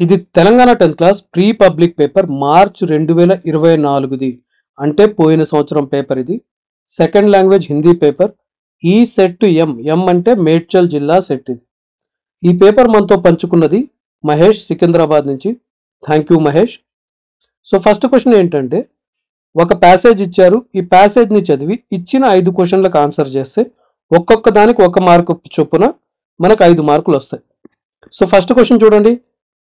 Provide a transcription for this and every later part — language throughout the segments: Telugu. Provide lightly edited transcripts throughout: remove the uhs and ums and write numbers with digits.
ఇది Telangana 10th class pre public paper March 2024ది అంటే పోయిన సంవత్సరం పేపర్. ఇది సెకండ్ లాంగ్వేజ్ హిందీ పేపర్. ఈ సెట్ ఎం అంటే మేడ్చల్ జిల్లా సెట్. ఇది ఈ పేపర్ మనతో పంచుకున్నది మహేష్ సికింద్రాబాద్ నుంచి. Thank you Mahesh. So first question ఏంటంటే, ఒక ప్యాసేజ్ ఇచ్చారు, ఈ ప్యాసేజ్ని చదివి ఇచ్చిన 5 క్వశ్చన్లకు ఆన్సర్ చేస్తే ఒక్కొక్క దానికి 1 మార్కు చొప్పున మనకు 5 మార్కులు వస్తాయి. సో ఫస్ట్ క్వశ్చన్ చూడండి.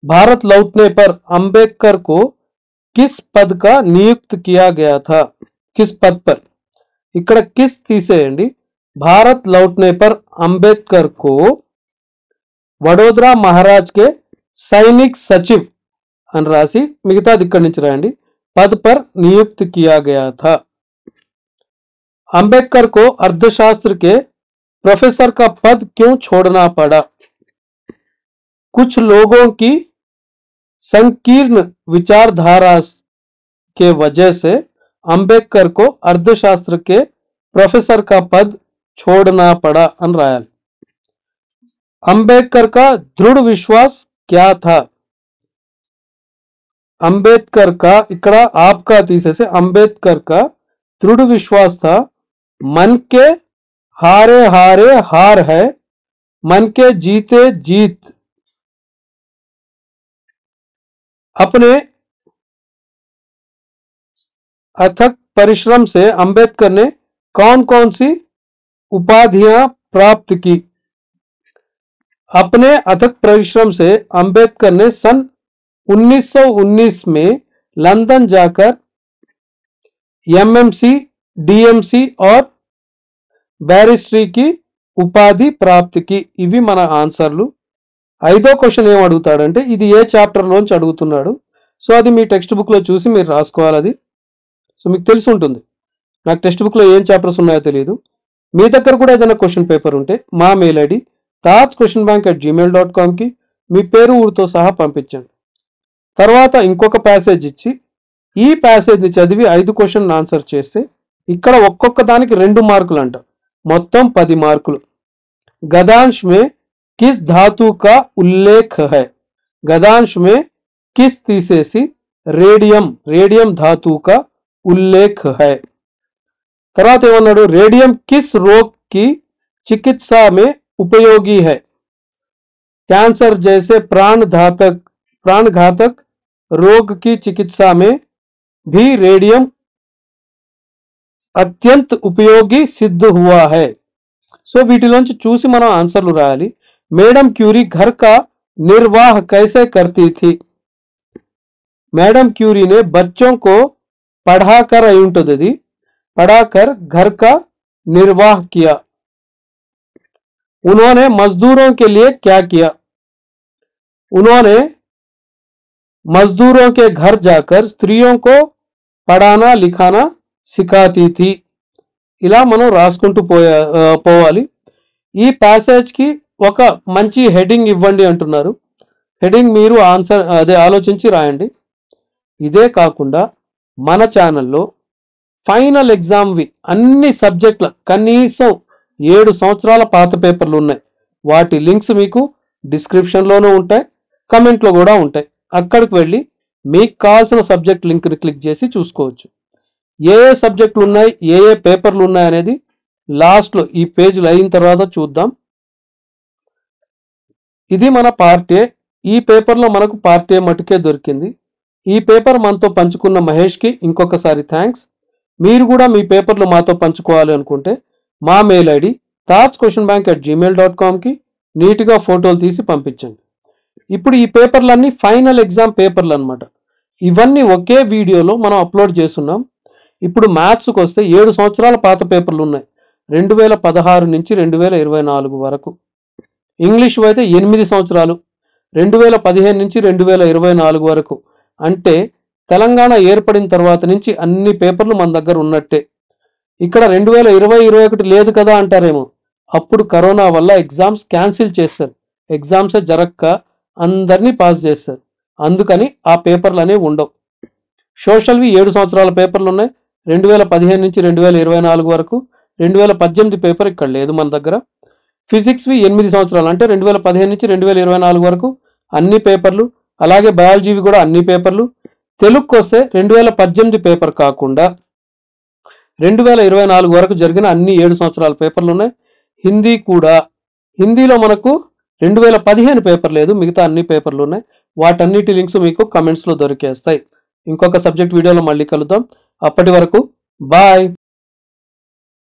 भारत लौटने पर अंबेडकर को किस पद का नियुक्त किया गया था? किस पद पर? ఇక్కడ కిస్ తీసేయండి. భారత్ లౌట్నే పర్ అంబేద్కర్ కో వడోదరా మహారాజ్ కే సైనిక్ సచివ్ అని రాసి మిగతాది ఇక్కడి నుంచి రాయండి. పద్ పర్ నియుक्त किया गया था. अंबेडकर को अर्थशास्त्र के प्रोफेसर का पद क्यों छोड़ना पड़ा? कुछ लोगों की संकीर्ण विचारधारा के वजह से अंबेडकर को अर्थशास्त्र के प्रोफेसर का पद छोड़ना पड़ा అని రాయాలి. अंबेडकर का दृढ़ विश्वास क्या था? अंबेडकर का ఇక్కడ आपका తీసేసి अंबेडकर का दृढ़ विश्वास था मन के हारे हारे हार है, मन के जीते जीत. अपने अथक परिश्रम से अंबेडकर ने कौन कौन सी उपाधियां प्राप्त की? अपने अथक परिश्रम से अंबेडकर ने सन 1919 में लंदन जाकर एमएमसी, डीएमसी और बैरिस्ट्री की उपाधि प्राप्त की. ఇవి మన ఆన్సర్లు. 5వ క్వశ్చన్ ఏం అడుగుతాడంటే, ఇది ఏ చాప్టర్ లోంచి అడుగుతున్నాడు. సో అది మీ టెక్స్ట్ బుక్ లో చూసి మీరు రాసుకోవాలి. అది సో మీకు తెలిసి ఉంటుంది. నాకు టెక్స్ట్ బుక్ లో ఏం చాప్టర్స్ ఉన్నాయో తెలియదు. మీ దగ్గర కూడా ఏదైనా క్వశ్చన్ పేపర్ ఉంటే మా మెయిల్ ఐడి tajquestionbank@gmail.com కి మీ పేరు ఊరితో సహా పంపించండి. తర్వాత ఇంకొక ప్యాసేజ్ ఇచ్చి ఈ ప్యాసేజ్ని చదివి 5 క్వశ్చన్ ఆన్సర్ చేస్తే ఇక్కడ ఒక్కొక్క దానికి 2 మార్కులు అంట. మొత్తం 10 మార్కులు. గదాంశ్ మే किस धातु का उल्लेख है? गदांश में किस तीसेसी रेडियम, रेडियम धातु का उल्लेख है. తర్వాత ఏమన్నాడు, रेडियम किस रोग की चिकित्सा में उपयोगी है? कैंसर जैसे प्राणघातक रोग की चिकित्सा में भी रेडियम अत्यंत उपयोगी सिद्ध हुआ है. సో వీటిలోంచి చూసి మనం ఆన్సర్లు రాయాలి. मैडम क्यूरी घर का निर्वाह कैसे करती थी? मैडम क्यूरी ने बच्चों को पढ़ाकर पढ़ाकर घर का निर्वाह किया. उन्होंने मजदूरों के लिए क्या किया? उन्होंने मजदूरों के घर जाकर स्त्रियों को पढ़ाना लिखाना सिखाती थी. ఇలా మనం రాసుకుంటూ పోవాలి. ఈ ప్యాసేజ్ కి ఒక మంచి హెడింగ్ ఇవ్వండి అంటున్నారు. హెడింగ్ మీరు ఆన్సర్ అదే ఆలోచించి రాయండి. ఇదే కాకుండా మన ఛానల్లో ఫైనల్ ఎగ్జామ్వి అన్ని సబ్జెక్టుల కనీసం 7 సంవత్సరాల పాత పేపర్లు ఉన్నాయి. వాటి లింక్స్ మీకు డిస్క్రిప్షన్లోనూ ఉంటాయి, కమెంట్లో కూడా ఉంటాయి. అక్కడికి వెళ్ళి మీకు కావాల్సిన సబ్జెక్ట్ లింక్ని క్లిక్ చేసి చూసుకోవచ్చు. ఏ ఏ సబ్జెక్టులు ఉన్నాయి, ఏ ఏ పేపర్లు ఉన్నాయి అనేది లాస్ట్లో ఈ పేజీలు అయిన తర్వాత చూద్దాం. ఇది మన పార్ట్ ఏ. ఈ పేపర్లో మనకు పార్ట్ ఏ మటుకే దొరికింది. ఈ పేపర్ మనతో పంచుకున్న మహేష్కి ఇంకొకసారి థ్యాంక్స్. మీరు కూడా మీ పేపర్లు మాతో పంచుకోవాలి అనుకుంటే మా మెయిల్ ఐడి tajquestionbank@gmail.com కి నీట్గా ఫోటోలు తీసి పంపించండి. ఇప్పుడు ఈ పేపర్లన్నీ ఫైనల్ ఎగ్జామ్ పేపర్లు అనమాట. ఇవన్నీ ఒకే వీడియోలో మనం అప్లోడ్ చేస్తున్నాం. ఇప్పుడు మ్యాథ్స్కి వస్తే 7 సంవత్సరాల పాత పేపర్లు ఉన్నాయి, 2016 నుంచి 2024 వరకు. ఇంగ్లీష్ అయితే 8 సంవత్సరాలు, 2015 నుంచి 2024 వరకు. అంటే తెలంగాణ ఏర్పడిన తర్వాత నుంచి అన్ని పేపర్లు మన దగ్గర ఉన్నట్టే. ఇక్కడ 2020-21 లేదు కదా అంటారేమో. అప్పుడు కరోనా వల్ల ఎగ్జామ్స్ క్యాన్సిల్ చేశారు. ఎగ్జామ్సే జరక్క అందరినీ పాస్ చేశారు. అందుకని ఆ పేపర్లు అనేవి ఉండవు. సోషల్వి 7 సంవత్సరాల పేపర్లు ఉన్నాయి, 2015 నుంచి 2024 వరకు. 2018 పేపర్ ఇక్కడ లేదు మన దగ్గర. ఫిజిక్స్వి 8 సంవత్సరాలు అంటే 2015 నుంచి 2024 వరకు అన్ని పేపర్లు. అలాగే బయాలజీవి కూడా అన్ని పేపర్లు. తెలుగుకి వస్తే 2018 పేపర్ కాకుండా 2024 వరకు జరిగిన అన్ని 7 సంవత్సరాల పేపర్లు ఉన్నాయి. హిందీ కూడా, హిందీలో మనకు 2015 పేపర్ లేదు, మిగతా అన్ని పేపర్లు ఉన్నాయి. వాటన్నిటి లింక్స్ మీకు కమెంట్స్లో దొరికేస్తాయి. ఇంకొక సబ్జెక్ట్ వీడియోలో మళ్ళీ కలుద్దాం. అప్పటి వరకు బాయ్.